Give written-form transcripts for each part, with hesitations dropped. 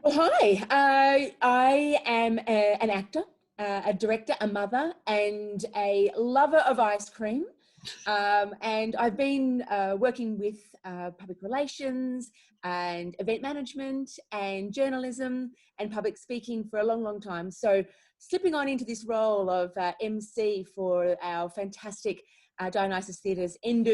Well, hi. I am an actor, a director, a mother, and a lover of ice cream. And I've been working with public relations and event management and journalism and public speaking for a long, long time. So slipping on into this role of MC for our fantastic Dionysus Theatre's end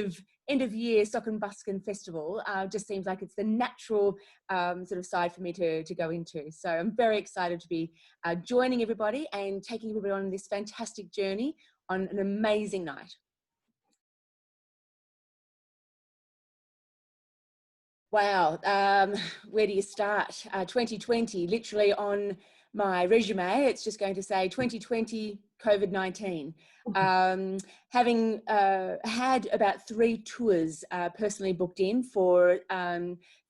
of year Sock and Buskin Festival just seems like it's the natural sort of side for me to go into. So I'm very excited to be joining everybody and taking everybody on this fantastic journey on an amazing night. Wow, where do you start? 2020, literally on my resume, it's just going to say 2020 COVID-19. Having had about 3 tours personally booked in for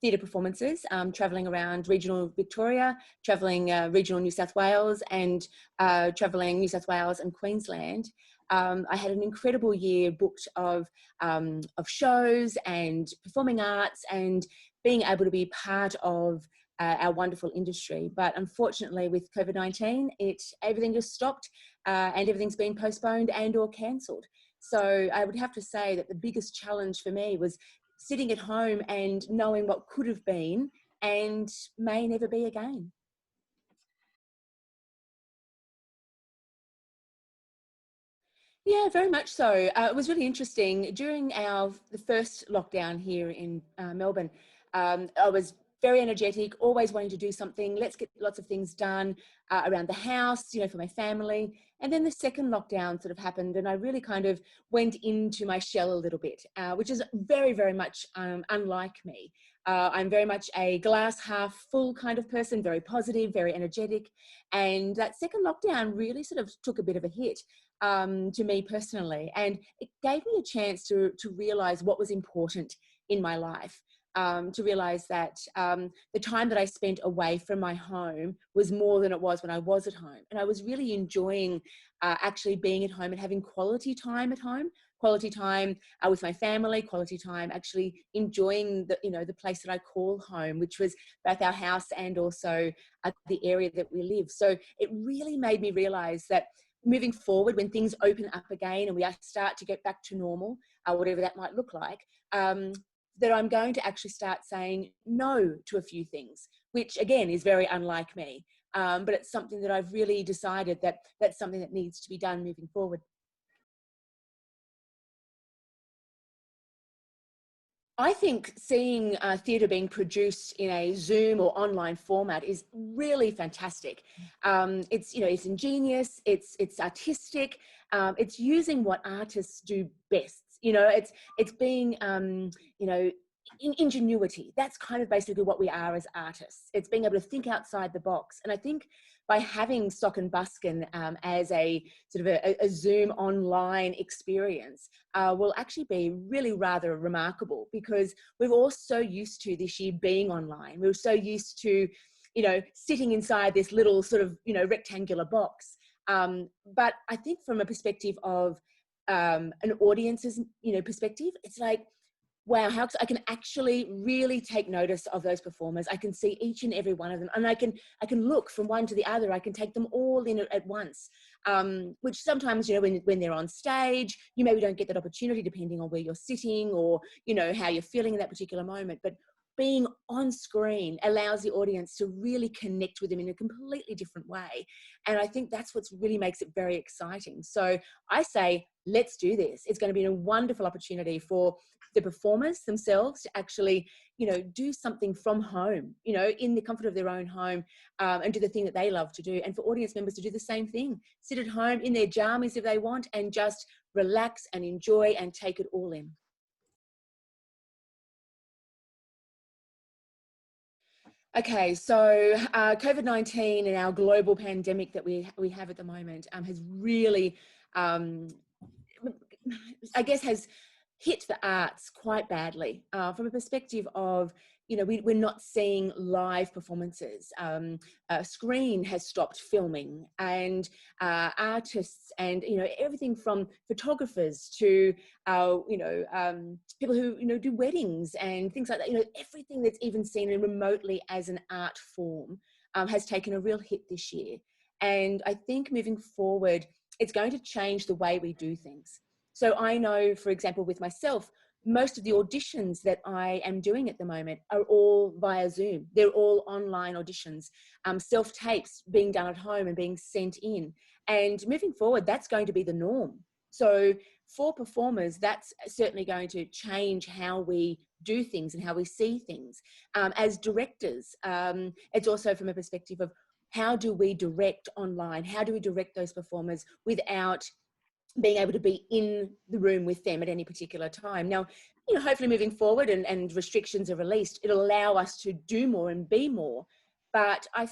theatre performances, travelling around regional Victoria, travelling regional New South Wales, and travelling New South Wales and Queensland. I had an incredible year booked of shows and performing arts and being able to be part of our wonderful industry. But unfortunately with COVID-19, everything just stopped and everything's been postponed and or cancelled. So I would have to say that the biggest challenge for me was sitting at home and knowing what could have been and may never be again. Yeah, very much so. It was really interesting. During the first lockdown here in Melbourne, I was very energetic, always wanting to do something. Let's get lots of things done around the house, for my family. And then the second lockdown sort of happened, and I really kind of went into my shell a little bit, which is very, very much unlike me. I'm very much a glass half full kind of person, very positive, very energetic. And that second lockdown really sort of took a bit of a hit to me personally. And it gave me a chance to realize what was important in my life. To realize that the time that I spent away from my home was more than it was when I was at home. And I was really enjoying actually being at home and having quality time at home, quality time with my family, quality time actually enjoying the place that I call home, which was both our house and also the area that we live. So it really made me realize that moving forward, when things open up again and we start to get back to normal, whatever that might look like, that I'm going to actually start saying no to a few things, which again is very unlike me. But it's something that I've really decided that that's something that needs to be done moving forward. I think seeing theatre being produced in a Zoom or online format is really fantastic. It's ingenious, it's artistic, it's using what artists do best. It's being ingenuity. That's kind of basically what we are as artists. It's being able to think outside the box. And I think by having Sock and Buskin as a sort of a Zoom online experience will actually be really rather remarkable, because we're all so used to this year being online. We're so used to, sitting inside this little sort of, rectangular box. But I think from a perspective of an audience's, perspective, it's like, wow, how I can actually really take notice of those performers. I can see each and every one of them, and I can look from one to the other. I can take them all in at once, which sometimes, when they're on stage, you maybe don't get that opportunity depending on where you're sitting or, how you're feeling in that particular moment. But being on screen allows the audience to really connect with them in a completely different way. And I think that's what really makes it very exciting. So I say, let's do this. It's going to be a wonderful opportunity for the performers themselves to actually, do something from home, in the comfort of their own home, and do the thing that they love to do. And for audience members to do the same thing, sit at home in their jammies if they want, and just relax and enjoy and take it all in. Okay, so COVID-19 and our global pandemic that we have at the moment has really, um, I guess, has hit the arts quite badly from a perspective of, we're not seeing live performances. Screen has stopped filming, and artists and, everything from photographers to, people who, do weddings and things like that, everything that's even seen remotely as an art form has taken a real hit this year. And I think moving forward, it's going to change the way we do things. So I know, for example, with myself, most of the auditions that I am doing at the moment are all via Zoom. They're all online auditions, self-tapes being done at home and being sent in. And moving forward, that's going to be the norm. So for performers, that's certainly going to change how we do things and how we see things. As directors, it's also from a perspective of how do we direct online? How do we direct those performers without being able to be in the room with them at any particular time? Now, you know, hopefully moving forward and restrictions are released, it'll allow us to do more and be more. But I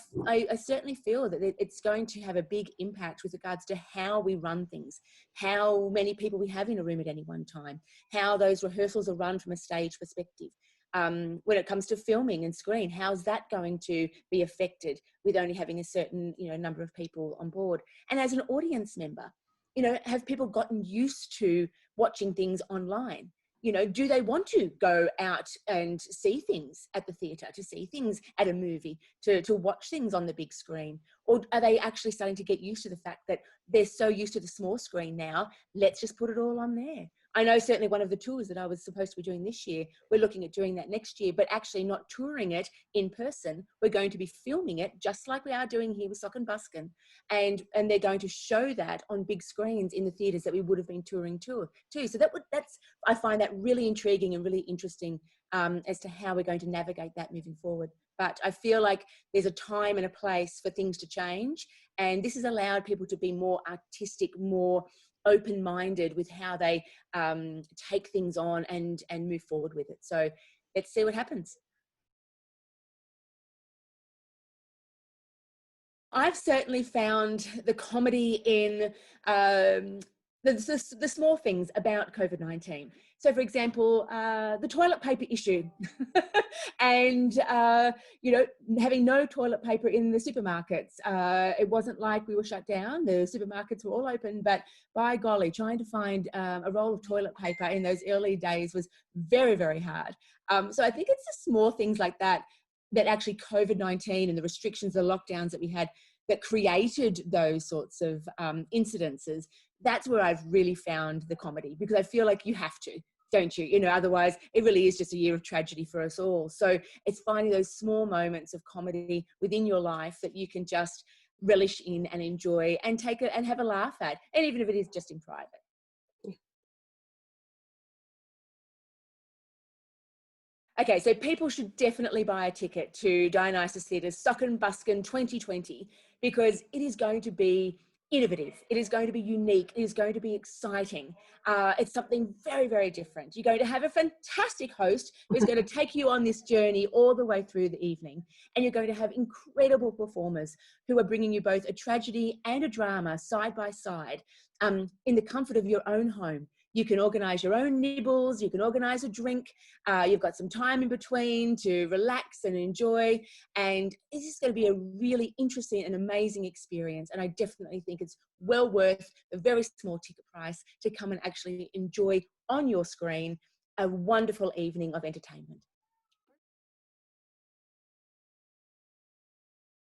certainly feel that it's going to have a big impact with regards to how we run things, how many people we have in a room at any one time, how those rehearsals are run from a stage perspective. When it comes to filming and screen, how's that going to be affected with only having a certain, you know, number of people on board? And as an audience member, you know, have people gotten used to watching things online? You know, do they want to go out and see things at the theatre, to see things at a movie, to watch things on the big screen? Or are they actually starting to get used to the fact that they're so used to the small screen now, let's just put it all on there? I know certainly one of the tours that I was supposed to be doing this year, we're looking at doing that next year, but actually not touring it in person. We're going to be filming it just like we are doing here with Sock and Buskin. And they're going to show that on big screens in the theatres that we would have been touring too. So that's, I find that really intriguing and really interesting as to how we're going to navigate that moving forward. But I feel like there's a time and a place for things to change. And this has allowed people to be more artistic, more open-minded with how they take things on and move forward with it. So let's see what happens. I've certainly found the comedy in the small things about COVID-19. So, for example, the toilet paper issue and, you know, having no toilet paper in the supermarkets. It wasn't like we were shut down. The supermarkets were all open, but by golly, trying to find a roll of toilet paper in those early days was very, very hard. So I think it's the small things like that that actually COVID-19 and the restrictions, the lockdowns that we had that created those sorts of incidences, that's where I've really found the comedy, because I feel like you have to, don't you? You know, otherwise it really is just a year of tragedy for us all. So it's finding those small moments of comedy within your life that you can just relish in and enjoy and take it and have a laugh at, and even if it is just in private. Okay, so people should definitely buy a ticket to Dionysus Theatre's Sock and Buskin 2020, because it is going to be innovative. It is going to be unique. It is going to be exciting. It's something very, very different. You're going to have a fantastic host who's going to take you on this journey all the way through the evening. And you're going to have incredible performers who are bringing you both a tragedy and a drama side by side in the comfort of your own home. You can organise your own nibbles, you can organise a drink, you've got some time in between to relax and enjoy, and it's just going to be a really interesting and amazing experience. And I definitely think it's well worth a very small ticket price to come and actually enjoy on your screen a wonderful evening of entertainment.